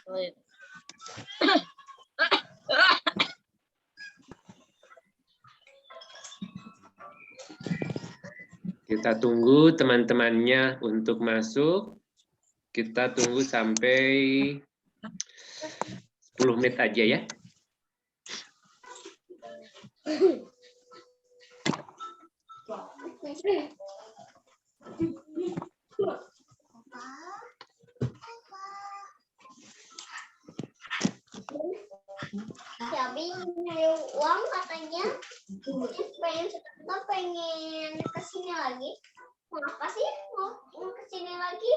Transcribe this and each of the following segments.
Sulit. Kita tunggu teman-temannya untuk masuk. Kita tunggu sampai 10 menit aja ya. Tapi nyari uang katanya pengen kesini lagi. Kenapa sih mau kesini lagi?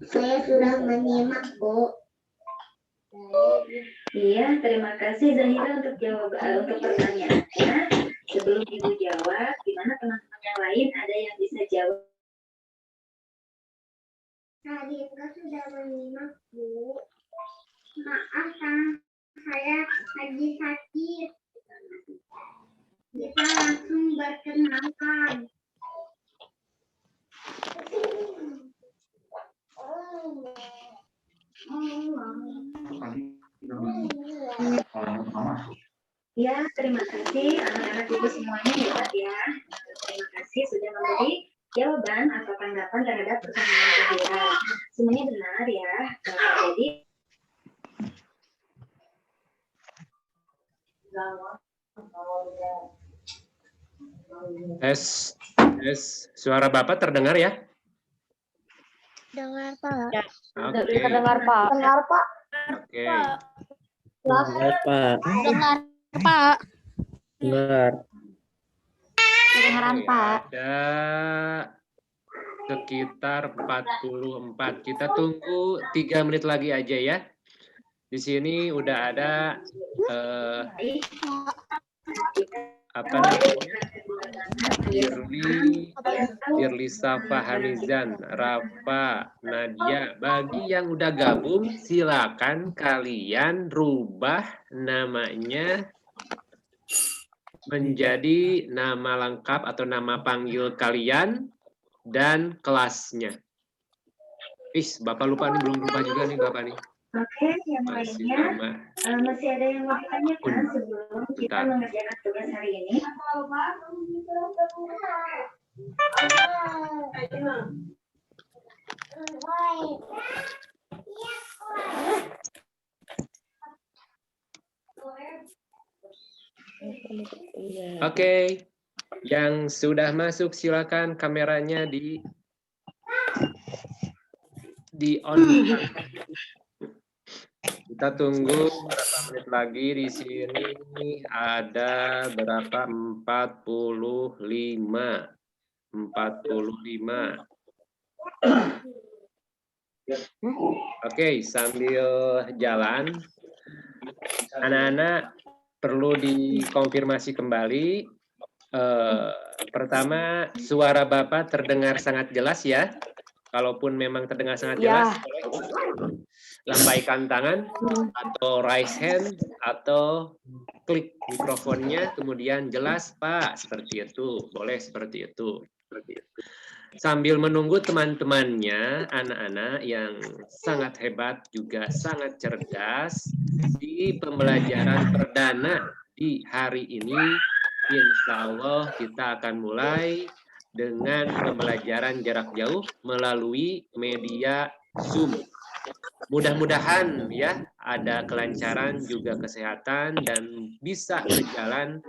Saya sudah menyimak, Bu. Iya, terima kasih Zahira untuk untuk pertanyaannya. Sebelum Ibu jawab, gimana teman-teman yang lain ada yang bisa jawab? Saya sudah menyimak, Bu. Maaf, saya lagi sakit. Kita langsung berkenalan. Ya, terima kasih anak-anak Ibu semuanya hebat ya. Terima kasih sudah memberi jawaban atau tanggapan terhadap pertanyaan Zahira. Semuanya benar ya. Jadi Suara Bapak terdengar ya? Dengar, Pak. Oke. Dengar, Pak. Dengar, Pak. Oke. Dengar, Pak. Dengar, Pak. Dengar. Kedengaran, Pak. Ada sekitar 44. Kita tunggu 3 menit lagi aja ya. Di sini udah ada apa namanya? Firlisa Fahamizan, Rafa, Nadia. Bagi yang udah gabung, silakan kalian rubah namanya menjadi nama lengkap atau nama panggil kalian dan kelasnya. Bapak lupa nih, belum lupa juga nih Bapak nih. oke, yang lainnya masih ada yang mau ditanyakan sebelum kita mengerjakan tugas hari ini? Oke, yang sudah masuk silakan kameranya di on. Kita tunggu berapa menit lagi di sini. Ada berapa? 45. 45. Oke, sambil jalan, anak-anak perlu dikonfirmasi kembali. Pertama, suara Bapak terdengar sangat jelas ya. Kalaupun memang terdengar sangat jelas, boleh lambaikan tangan atau raise hand atau klik mikrofonnya, kemudian jelas Pak, seperti itu. Boleh seperti itu. Sambil menunggu teman-temannya, anak-anak yang sangat hebat juga sangat cerdas di pembelajaran perdana di hari ini, insya Allah kita akan mulai dengan pembelajaran jarak jauh melalui media Zoom. Mudah-mudahan ya ada kelancaran juga kesehatan dan bisa berjalan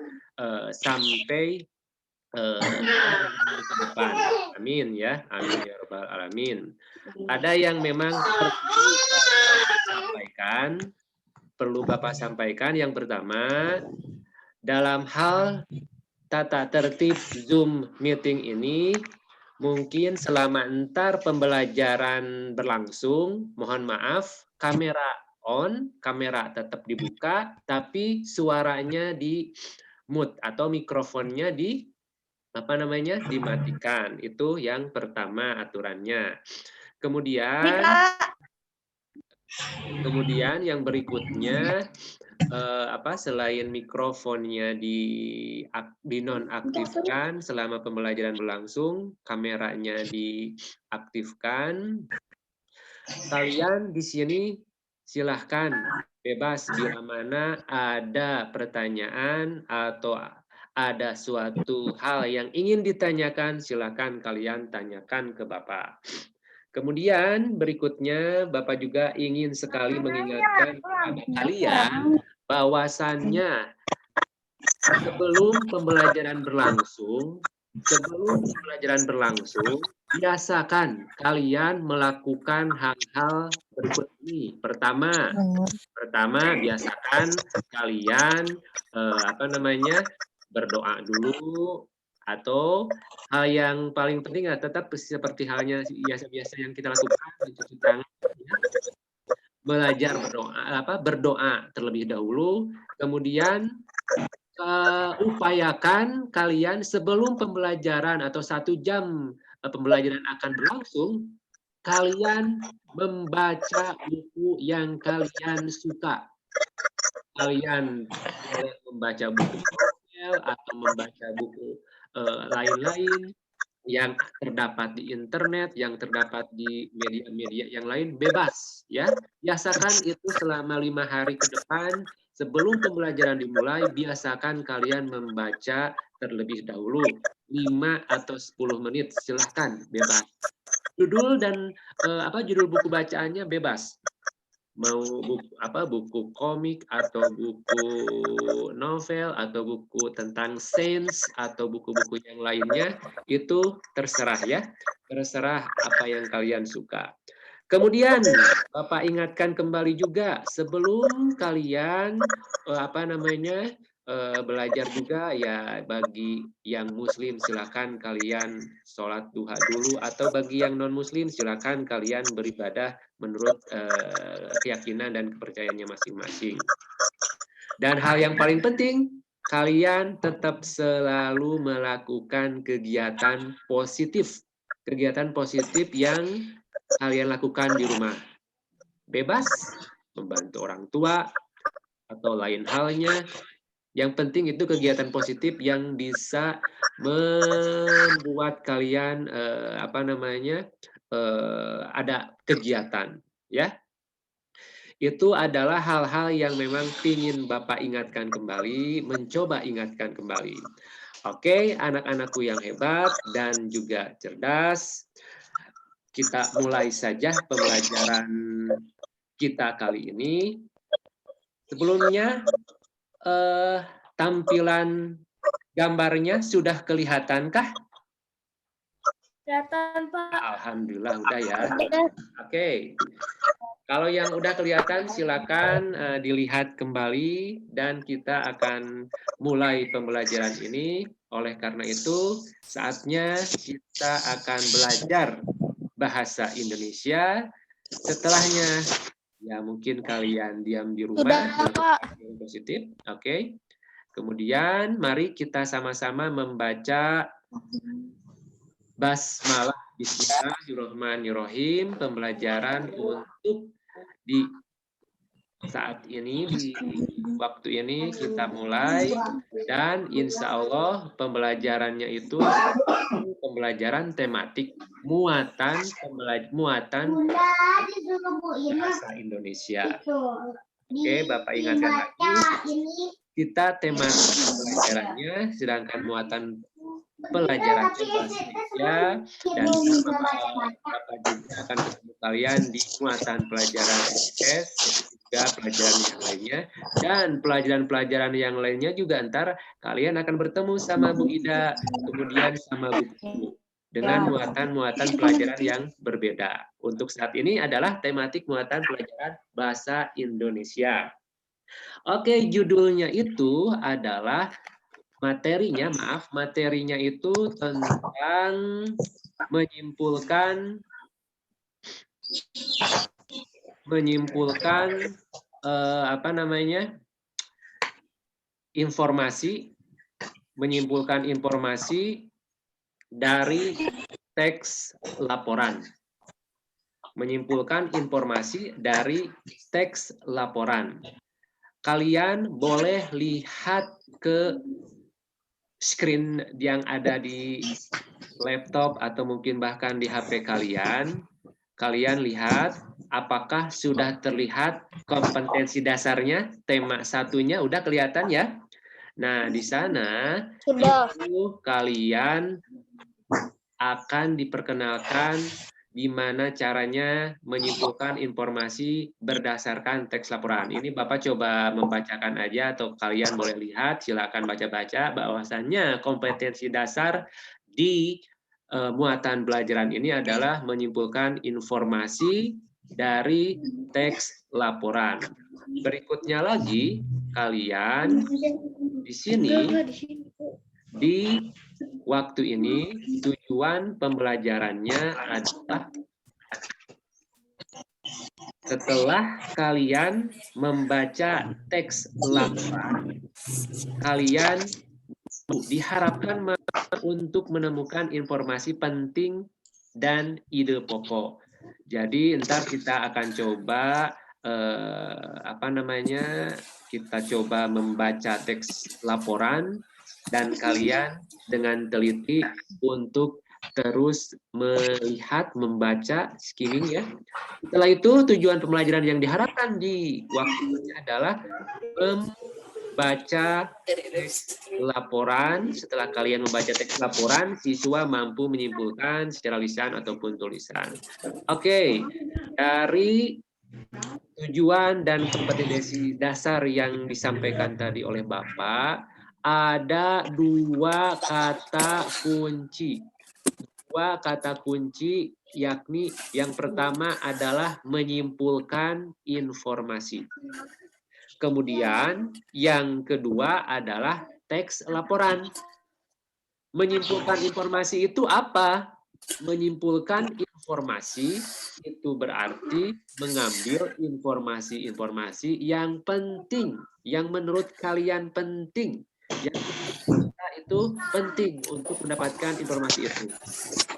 sampai ke depan. Amin ya. Amin ya rabbal alamin. Ada yang memang perlu Bapak sampaikan. Yang pertama, dalam hal tata tertib Zoom meeting ini, mungkin selama entar pembelajaran berlangsung, mohon maaf, kamera on, kamera tetap dibuka, tapi suaranya di mute atau mikrofonnya dimatikan. Itu yang pertama aturannya. Kemudian yang berikutnya, selain mikrofonnya dinonaktifkan selama pembelajaran berlangsung, kameranya diaktifkan. Kalian di sini silahkan bebas bila mana ada pertanyaan atau ada suatu hal yang ingin ditanyakan, silahkan kalian tanyakan ke Bapak. Kemudian berikutnya Bapak juga ingin sekali mengingatkan kepada kalian bahwasannya sebelum pembelajaran berlangsung, biasakan kalian melakukan hal-hal berikut ini. Pertama, biasakan kalian berdoa dulu, atau hal yang paling penting tetap seperti halnya biasa-biasa yang kita lakukan, mencuci tangan, belajar berdoa terlebih dahulu, kemudian upayakan kalian sebelum pembelajaran atau 1 jam pembelajaran akan berlangsung, kalian membaca buku yang kalian suka. Kalian membaca buku novel atau membaca buku lain-lain yang terdapat di internet, yang terdapat di media-media yang lain, bebas ya. Biasakan itu selama 5 hari ke depan sebelum pembelajaran dimulai, biasakan kalian membaca terlebih dahulu 5 atau 10 menit, silahkan bebas. Judul dan judul buku bacaannya bebas. Mau buku komik atau buku novel atau buku tentang sains atau buku-buku yang lainnya, itu terserah ya, terserah apa yang kalian suka. Kemudian Bapak ingatkan kembali juga, sebelum kalian belajar juga ya, bagi yang muslim silakan kalian sholat duha dulu, atau bagi yang non muslim silakan kalian beribadah menurut keyakinan dan kepercayaannya masing-masing. Dan hal yang paling penting, kalian tetap selalu melakukan kegiatan positif yang kalian lakukan di rumah. Bebas membantu orang tua atau lain halnya. Yang penting itu kegiatan positif yang bisa membuat kalian ada kegiatan ya. Itu adalah hal-hal yang memang ingin Bapak ingatkan kembali, mencoba ingatkan kembali. Oke, anak-anakku yang hebat dan juga cerdas, kita mulai saja pembelajaran kita kali ini. Sebelumnya tampilan gambarnya sudah kelihatankah? Kelihatan, Pak. Alhamdulillah udah ya. Oke. Kalau yang udah kelihatan silakan dilihat kembali dan kita akan mulai pembelajaran ini. Oleh karena itu, saatnya kita akan belajar bahasa Indonesia. Setelahnya, ya mungkin kalian diam di rumah, melakukan yang positif. Oke. Kemudian, mari kita sama-sama membaca basmalah. Bismillahirrahmanirrahim. Pembelajaran untuk di saat ini, di waktu ini kita mulai, dan insya Allah pembelajarannya itu pembelajaran tematik muatan bahasa Indonesia. Oke, Bapak ingatkan lagi, kita tematik pembelajarannya, sedangkan muatan pelajaran bahasa Indonesia, dan Bapak juga akan ketemu kalian di muatan pelajaran S, juga pelajaran yang lainnya, dan pelajaran-pelajaran yang lainnya juga ntar kalian akan bertemu sama Bu Ida, kemudian sama Bu Kuku, dengan muatan-muatan pelajaran yang berbeda. Untuk saat ini adalah tematik muatan pelajaran bahasa Indonesia. Oke, judulnya itu adalah materinya itu tentang menyimpulkan informasi dari teks laporan. Menyimpulkan informasi dari teks laporan. Kalian boleh lihat ke screen yang ada di laptop atau mungkin bahkan di HP kalian. Kalian lihat apakah sudah terlihat kompetensi dasarnya, tema satunya udah kelihatan ya? Nah, di sana itu kalian akan diperkenalkan gimana caranya menyimpulkan informasi berdasarkan teks laporan. Ini Bapak coba membacakan aja atau kalian boleh lihat, silakan baca-baca bahwasannya kompetensi dasar di muatan pelajaran ini adalah menyimpulkan informasi dari teks laporan. Berikutnya lagi, kalian di sini di waktu ini tujuan pembelajarannya adalah setelah kalian membaca teks laporan, kalian diharapkan untuk menemukan informasi penting dan ide pokok. Jadi ntar kita akan coba kita coba membaca teks laporan dan kalian dengan teliti untuk terus melihat, membaca, skimming ya. Setelah itu tujuan pembelajaran yang diharapkan di waktunya adalah membaca teks laporan. Setelah kalian membaca teks laporan, siswa mampu menyimpulkan secara lisan ataupun tulisan. Oke, dari tujuan dan kompetensi dasar yang disampaikan tadi oleh Bapak, ada dua kata kunci. Dua kata kunci, yakni yang pertama adalah menyimpulkan informasi. Kemudian yang kedua adalah teks laporan. Menyimpulkan informasi itu apa? Menyimpulkan informasi itu berarti mengambil informasi-informasi yang penting, yang menurut kalian penting, yang kita itu penting untuk mendapatkan informasi itu.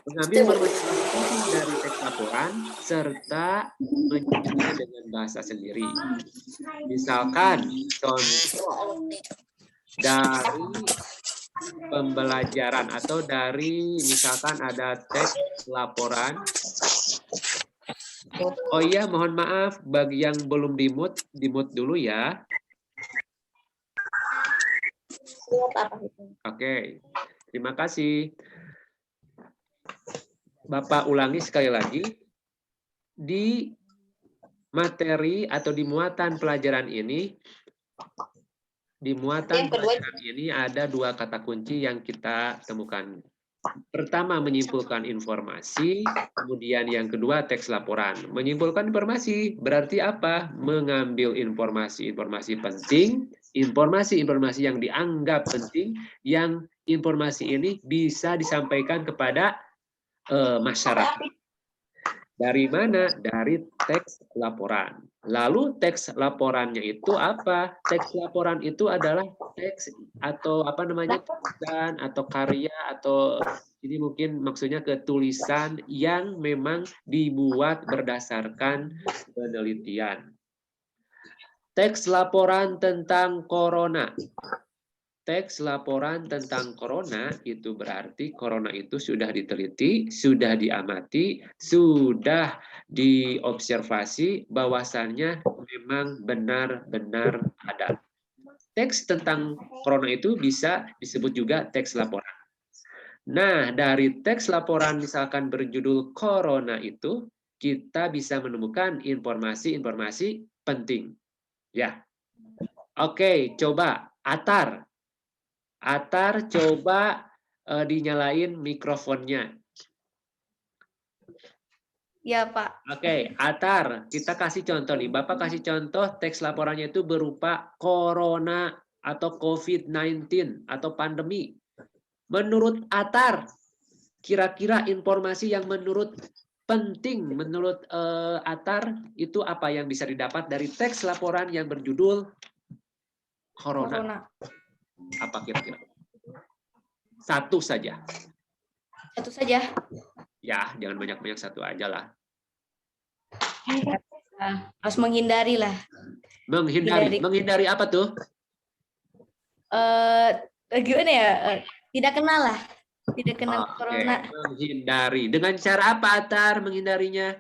Mengambil informasi penting dari teks laporan serta menyusunnya dengan bahasa sendiri. Misalkan contoh dari pembelajaran atau dari misalkan ada teks laporan. Oh iya, mohon maaf bagi yang belum di-mute dulu ya. Oke, terima kasih. Bapak ulangi sekali lagi. Di materi atau di muatan pelajaran ini, di muatan pelajaran ini ada dua kata kunci yang kita temukan. Pertama, menyimpulkan informasi, kemudian yang kedua, teks laporan. Menyimpulkan informasi berarti apa? Mengambil informasi-informasi penting, informasi-informasi yang dianggap penting, yang informasi ini bisa disampaikan kepada masyarakat. Dari mana? Dari teks laporan. Lalu teks laporannya itu apa? Teks laporan itu adalah teks atau apa namanya, tulisan atau karya atau ini mungkin maksudnya ketulisan yang memang dibuat berdasarkan penelitian. Teks laporan tentang corona. Teks laporan tentang corona itu berarti corona itu sudah diteliti, sudah diamati, sudah diobservasi bahwasannya memang benar-benar ada. Teks tentang corona itu bisa disebut juga teks laporan. Nah, dari teks laporan misalkan berjudul corona itu, kita bisa menemukan informasi-informasi penting. Ya. Oke, coba Atar. Atar, coba dinyalain mikrofonnya. Ya, Pak. Oke, Atar, kita kasih contoh nih. Bapak kasih contoh teks laporannya itu berupa corona atau COVID-19 atau pandemi. Menurut Atar, kira-kira informasi yang menurut penting, menurut Atar, itu apa yang bisa didapat dari teks laporan yang berjudul corona? Apa kira-kira? Satu saja. Satu saja. Ya, jangan banyak-banyak, satu aja lah. Harus menghindari lah. Menghindari. Menghindari apa tuh? Gimana ya? Tidak kenal lah. Tidak kenal corona. Menghindari. Dengan cara apa, Atar, menghindarinya?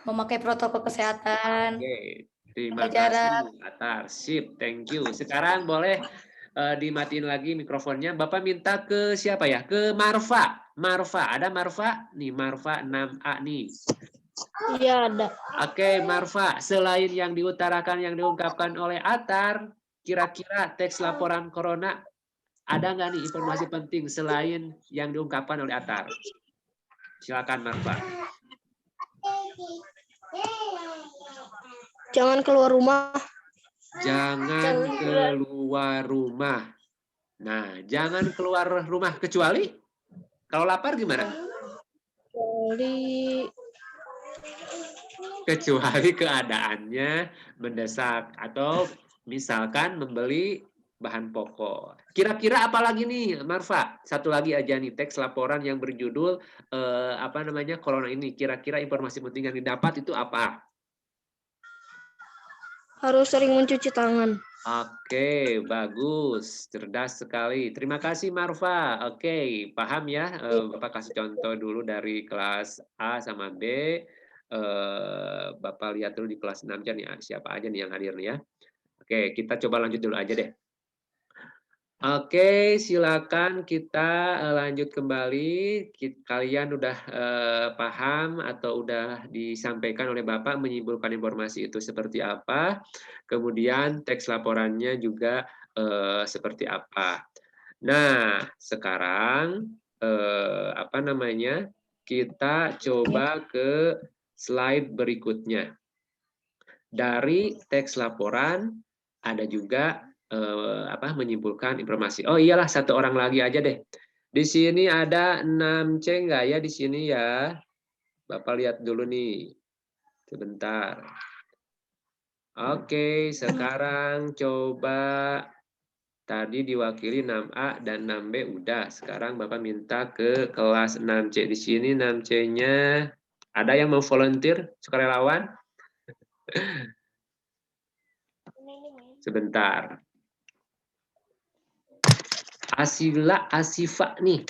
Memakai protokol kesehatan. Oke. Terima kasih, Atar. Sip, thank you. Sekarang boleh dimatiin lagi mikrofonnya. Bapak minta ke siapa ya? Ke Marfa. Marfa, ada Marfa? Nih, Marfa 6A nih. Iya, ada. Oke, Marfa. Selain yang diutarakan, yang diungkapkan oleh Atar, kira-kira teks laporan corona, ada nggak nih informasi penting selain yang diungkapkan oleh Atar? Silakan, Marfa. Jangan keluar rumah. Jangan keluar rumah. Nah, jangan keluar rumah kecuali kalau lapar gimana? Kecuali keadaannya mendesak atau misalkan membeli bahan pokok. Kira-kira apa lagi nih, Marfa? Satu lagi aja nih teks laporan yang berjudul apa namanya corona ini. Kira-kira informasi penting yang didapat itu apa? Harus sering mencuci tangan. Oke, bagus. Cerdas sekali. Terima kasih, Marfa. Oke, paham ya? Bapak kasih contoh dulu dari kelas A sama B. Bapak lihat dulu di kelas 6 aja nih, siapa aja nih yang hadir nih ya. Oke, kita coba lanjut dulu aja deh. Oke, silakan kita lanjut kembali. Kalian udah paham atau udah disampaikan oleh Bapak menyimpulkan informasi itu seperti apa. Kemudian teks laporannya juga seperti apa. Nah, sekarang apa namanya? Kita coba ke slide berikutnya. Dari teks laporan ada juga menyimpulkan informasi. Oh iyalah, satu orang lagi aja deh. Di sini ada 6C nggak ya di sini ya? Bapak lihat dulu nih. Sebentar. Oke, sekarang coba tadi diwakili 6A dan 6B udah. Sekarang Bapak minta ke kelas 6C. Di sini 6C-nya ada yang mau volunteer, sukarelawan? Sebentar. Asila Asifa nih.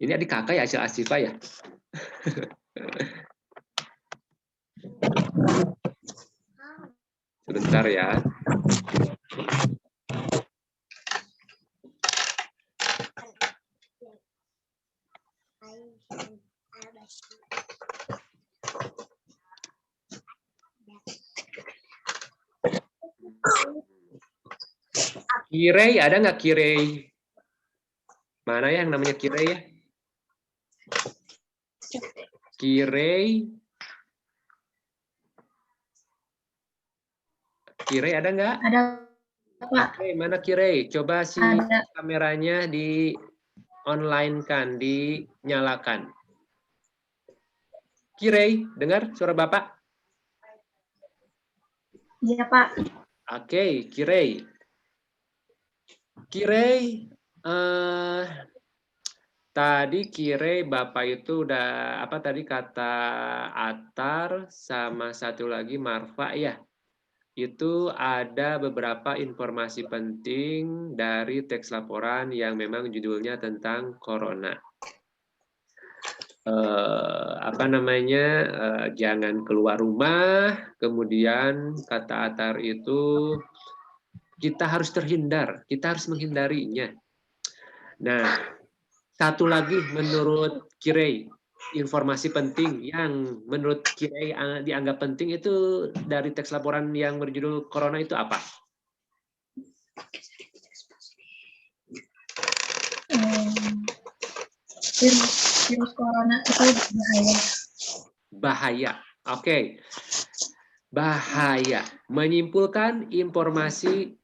Ini adik kakak ya, Asila Asifa ya? Sebentar ya. Kirei, ada nggak Kirei? Mana ya yang namanya Kirei ya? Kirei. Kirei ada nggak? Ada, Pak. Oke, mana Kirei? Coba si Ada. kameranya di online kan, dinyalakan. Kirei, dengar suara Bapak? Iya, Pak. Oke, Kirei. Kirei, tadi Kirei Bapak itu udah apa tadi kata Atar sama satu lagi Marfa ya. Itu ada beberapa informasi penting dari teks laporan yang memang judulnya tentang corona. Apa namanya, jangan keluar rumah, kemudian kata Atar itu kita harus terhindar, kita harus menghindarinya. Nah, satu lagi menurut Kirei, informasi penting yang menurut Kirei dianggap penting itu dari teks laporan yang berjudul Corona itu apa? Virus corona itu bahaya. Bahaya. Oke. Bahaya. Menyimpulkan informasi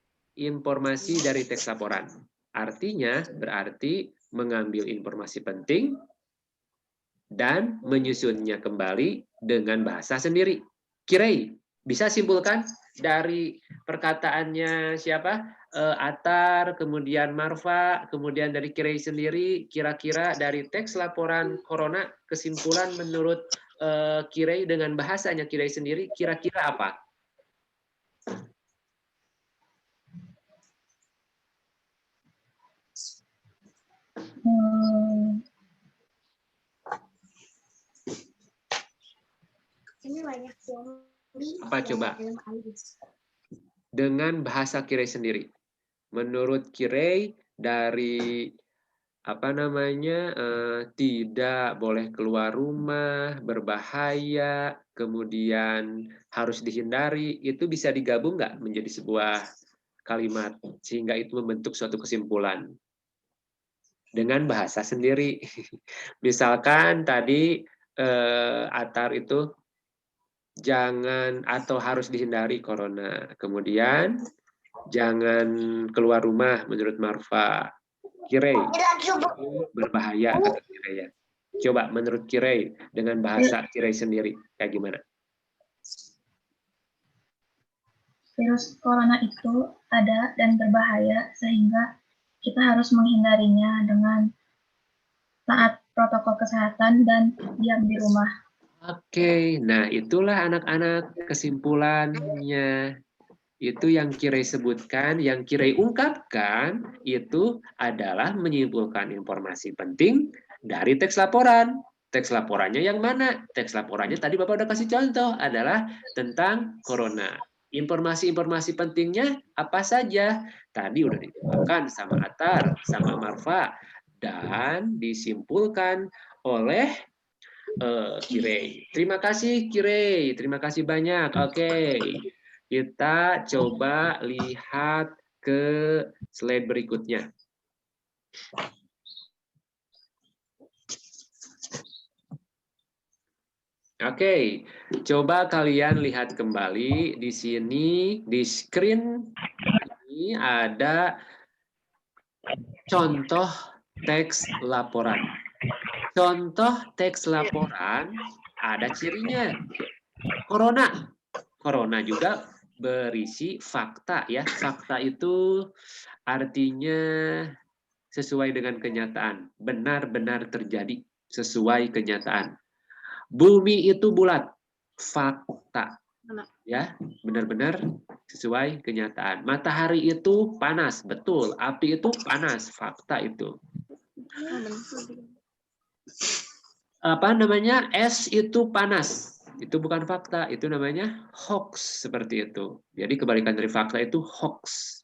dari teks laporan. Artinya berarti mengambil informasi penting dan menyusunnya kembali dengan bahasa sendiri. Kirei, bisa simpulkan dari perkataannya siapa? Atar, kemudian Marfa, kemudian dari Kirei sendiri, kira-kira dari teks laporan Corona, kesimpulan menurut Kirei dengan bahasanya Kirei sendiri, kira-kira apa? Ini banyak zombie. Apa coba? Dengan bahasa Kirei sendiri. Menurut Kirei dari apa namanya, tidak boleh keluar rumah, berbahaya, kemudian harus dihindari, itu bisa digabung nggak menjadi sebuah kalimat sehingga itu membentuk suatu kesimpulan dengan bahasa sendiri. Misalkan tadi Atar itu jangan atau harus dihindari corona, kemudian jangan keluar rumah menurut Marfa. Kirei, berbahaya kata Kirei ya. Coba menurut Kirei dengan bahasa Kirei sendiri kayak gimana? Virus corona itu ada dan berbahaya sehingga kita harus menghindarinya dengan taat protokol kesehatan dan diam di rumah. Oke, nah itulah anak-anak kesimpulannya. Itu yang Kirei sebutkan, yang Kirei ungkapkan itu adalah menyimpulkan informasi penting dari teks laporan. Teks laporannya yang mana? Teks laporannya tadi Bapak udah kasih contoh adalah tentang corona. Informasi-informasi pentingnya apa saja? Tadi udah dituangkan sama Atar, sama Marfa, dan disimpulkan oleh Kirei. Terima kasih Kirei, terima kasih banyak. Oke. Kita coba lihat ke slide berikutnya. Oke, coba kalian lihat kembali di sini di screen ini ada contoh teks laporan. Contoh teks laporan ada cirinya. Corona juga berisi fakta ya. Fakta itu artinya sesuai dengan kenyataan, benar-benar terjadi sesuai kenyataan. Bumi itu bulat, fakta. Ya, benar-benar sesuai kenyataan. Matahari itu panas, betul. Api itu panas, fakta itu. Apa namanya? Es itu panas. Itu bukan fakta, itu namanya hoax seperti itu. Jadi kebalikan dari fakta itu hoax.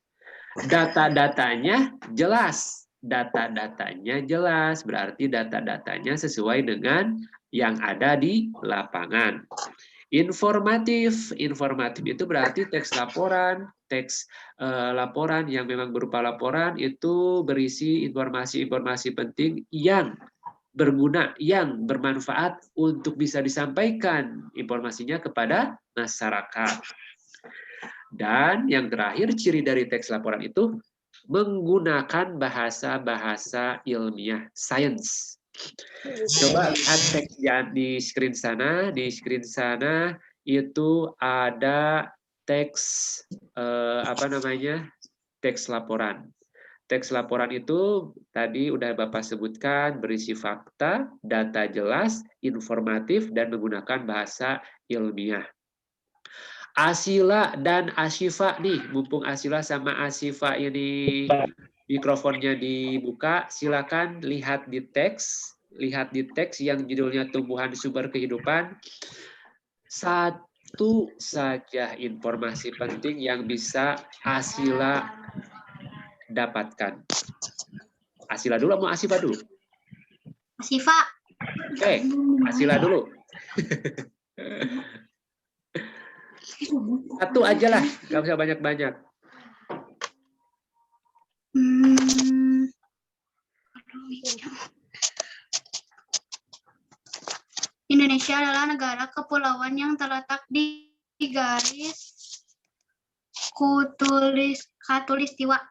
Data-datanya jelas. Data-datanya jelas, berarti data-datanya sesuai dengan yang ada di lapangan. Informatif itu berarti teks laporan, laporan yang memang berupa laporan itu berisi informasi-informasi penting yang berguna, yang bermanfaat untuk bisa disampaikan informasinya kepada masyarakat. Dan yang terakhir, ciri dari teks laporan itu menggunakan bahasa-bahasa ilmiah, sains. Coba lihat teks di screen sana. Di screen sana itu ada teks teks laporan. Teks laporan itu tadi udah Bapak sebutkan, berisi fakta, data jelas, informatif, dan menggunakan bahasa ilmiah. Asila dan Asyifa nih, mumpung Asila sama Asyifa ini mikrofonnya dibuka, silakan lihat di teks yang judulnya tumbuhan sumber kehidupan. Satu saja informasi penting yang bisa Asila dapatkan. Asila dulu mau Asyifa dulu? Asyifa. Oke, Asila dulu. Satu aja lah, nggak usah banyak-banyak. Indonesia adalah negara kepulauan yang terletak di garis khatulistiwa.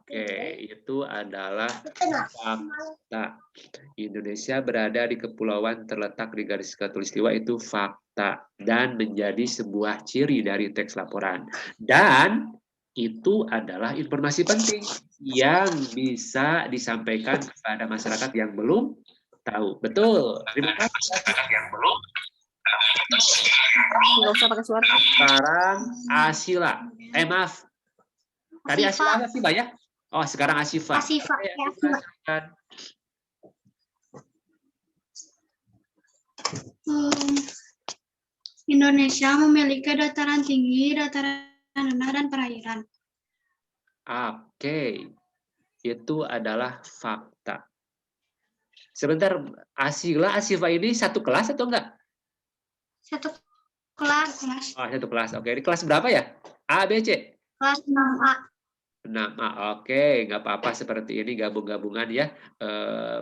Oke, itu adalah fakta. Indonesia berada di kepulauan terletak di garis khatulistiwa, itu fakta dan menjadi sebuah ciri dari teks laporan. Dan itu adalah informasi penting yang bisa disampaikan kepada masyarakat yang belum tahu. Betul. Terima kasih. Yang belum. Nggak usah pakai suara. Sekarang Asila. Maaf. Tadi Asila apa sih banyak? Oh, sekarang Asyifa. Asyifa. Indonesia memiliki dataran tinggi, dataran rendah, dan perairan. Oke, itu adalah fakta. Sebentar, Asyifa ini satu kelas atau enggak? Satu kelas. Oh, satu kelas. Oke, ini kelas berapa ya? A, B, C? Kelas 6A. 6A. Oke, nggak apa-apa seperti ini gabung-gabungan ya,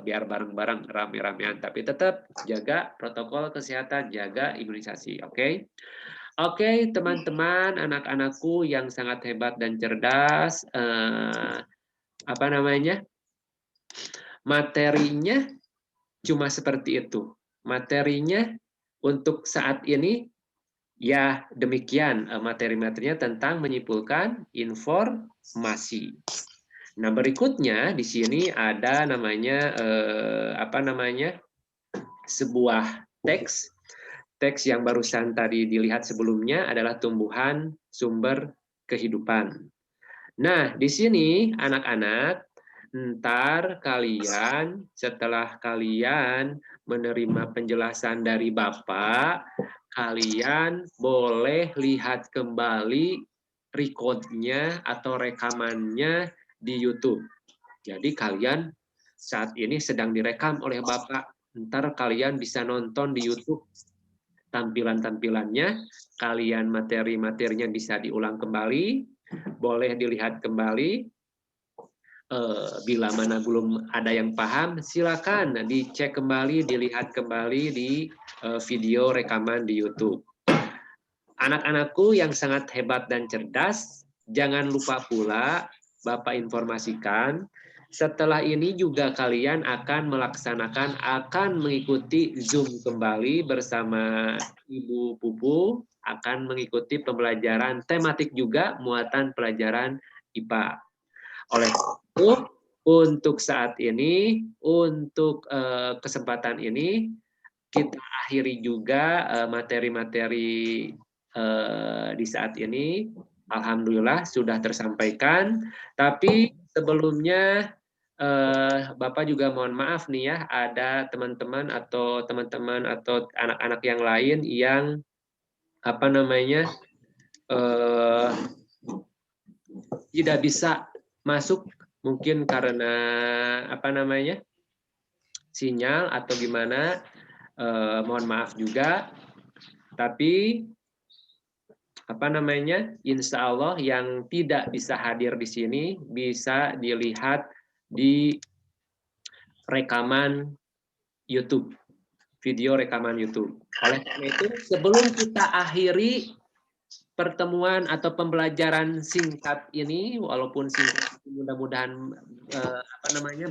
biar bareng-bareng rame-ramean. Tapi tetap jaga protokol kesehatan, jaga imunisasi. Oke? Oke, teman-teman, anak-anakku yang sangat hebat dan cerdas, materinya cuma seperti itu. Materinya untuk saat ini ya demikian, materi-materinya tentang menyimpulkan informasi. Nah, berikutnya di sini ada namanya sebuah teks. Teks yang barusan tadi dilihat sebelumnya adalah tumbuhan sumber kehidupan. Nah, di sini anak-anak, ntar kalian setelah kalian menerima penjelasan dari Bapak, kalian boleh lihat kembali record-nya atau rekamannya di YouTube. Jadi kalian saat ini sedang direkam oleh Bapak, ntar kalian bisa nonton di YouTube tampilan-tampilannya, kalian materi-materinya bisa diulang kembali, boleh dilihat kembali. Bila mana belum ada yang paham, silakan dicek kembali, dilihat kembali di video rekaman di YouTube. Anak-anakku yang sangat hebat dan cerdas, jangan lupa pula Bapak informasikan, setelah ini juga kalian akan mengikuti Zoom kembali bersama Ibu Pupu, akan mengikuti pembelajaran tematik juga, muatan pelajaran IPA. Oleh itu, untuk saat ini, untuk kesempatan ini, kita akhiri juga materi-materi di saat ini. Alhamdulillah sudah tersampaikan. Tapi sebelumnya, Bapak juga mohon maaf nih ya, ada teman-teman atau anak-anak yang lain yang tidak bisa masuk, mungkin karena sinyal atau gimana, mohon maaf juga. Tapi insya Allah yang tidak bisa hadir di sini bisa dilihat di rekaman YouTube, video rekaman YouTube. Oleh karena itu, sebelum kita akhiri pertemuan atau pembelajaran singkat ini, walaupun singkat, mudah-mudahan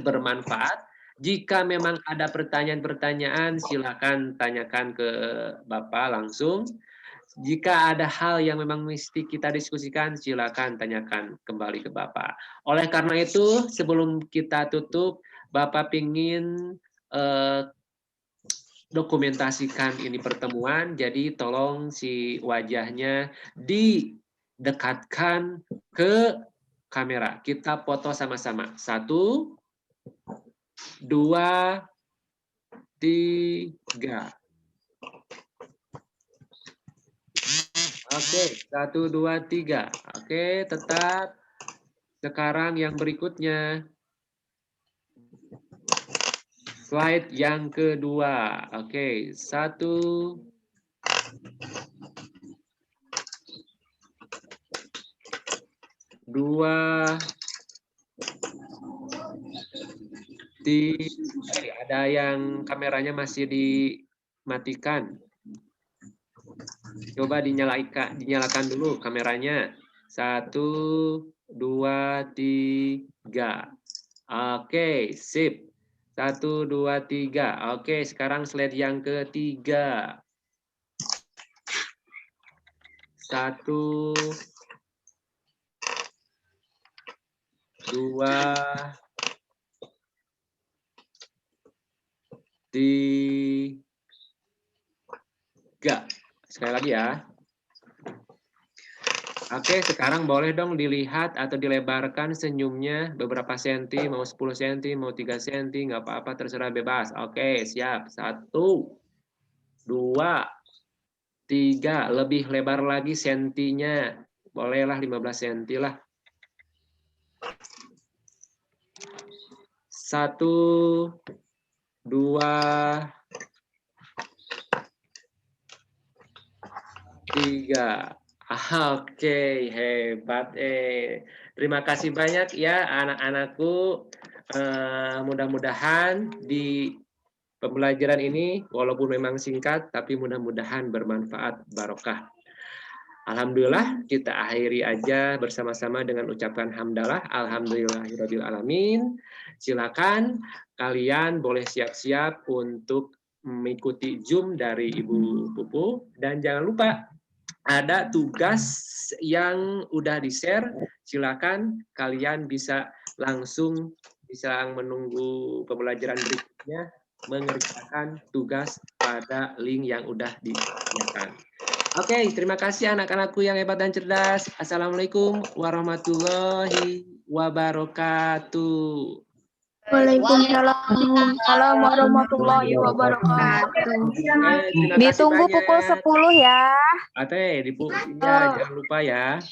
bermanfaat. Jika memang ada pertanyaan-pertanyaan, silakan tanyakan ke Bapak langsung. Jika ada hal yang memang mesti kita diskusikan, silakan tanyakan kembali ke Bapak. Oleh karena itu, sebelum kita tutup, Bapak ingin dokumentasikan ini pertemuan, jadi tolong si wajahnya didekatkan ke kamera. Kita foto sama-sama. 1, 2, 3. Oke, 1, 2, 3. Oke, tetap. Sekarang yang berikutnya. Slide yang kedua. Oke, 1, 2, 3. Ada yang kameranya masih dimatikan. Coba dinyalakan dulu kameranya. 1, 2, 3. Oke, sip. 1, 2, 3. Oke, sekarang slide yang ketiga. 1, 2, 3. Sekali lagi ya. Oke, sekarang boleh dong dilihat atau dilebarkan senyumnya beberapa senti, mau 10 senti, mau 3 senti, nggak apa-apa, terserah bebas. Oke, siap. 1, 2, 3. Lebih lebar lagi sentinya. Bolehlah 15 senti lah. 1, 2, 3. Oke, hebat. Terima kasih banyak ya anak-anakku. Mudah-mudahan di pembelajaran ini, walaupun memang singkat, tapi mudah-mudahan bermanfaat, barokah. Alhamdulillah, kita akhiri aja bersama-sama dengan ucapan hamdalah. Alhamdulillahirabbil alamin. Silakan kalian boleh siap-siap untuk mengikuti Zoom dari Ibu Pupu. Dan jangan lupa, ada tugas yang udah di-share, silakan kalian bisa langsung menunggu pembelajaran berikutnya mengerjakan tugas pada link yang udah disediakan. Oke, terima kasih anak-anakku yang hebat dan cerdas. Assalamualaikum warahmatullahi wabarakatuh. Waalaikumsalam warahmatullahi wabarakatuh. Terima kasih Ditunggu banyak. pukul 10 ya. Jangan lupa ya.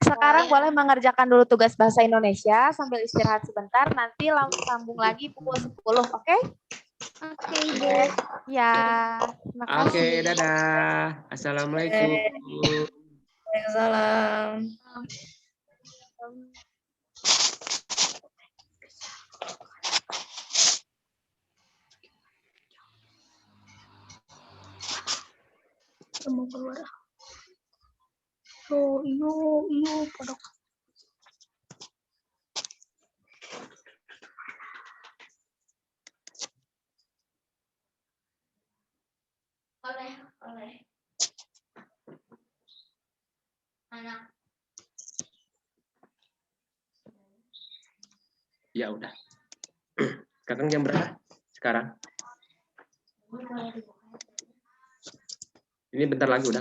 Sekarang boleh mengerjakan dulu tugas bahasa Indonesia sambil istirahat sebentar. Nanti langsung sambung lagi pukul 10, oke? Oke, Ibu. Ya, terima kasih. Oke, dadah. Assalamualaikum. Waalaikumsalam. Mau keluar. Iyo, pada oleh anak. Ya udah. Sekarang jam berapa? Sekarang. Ini bentar lagi udah.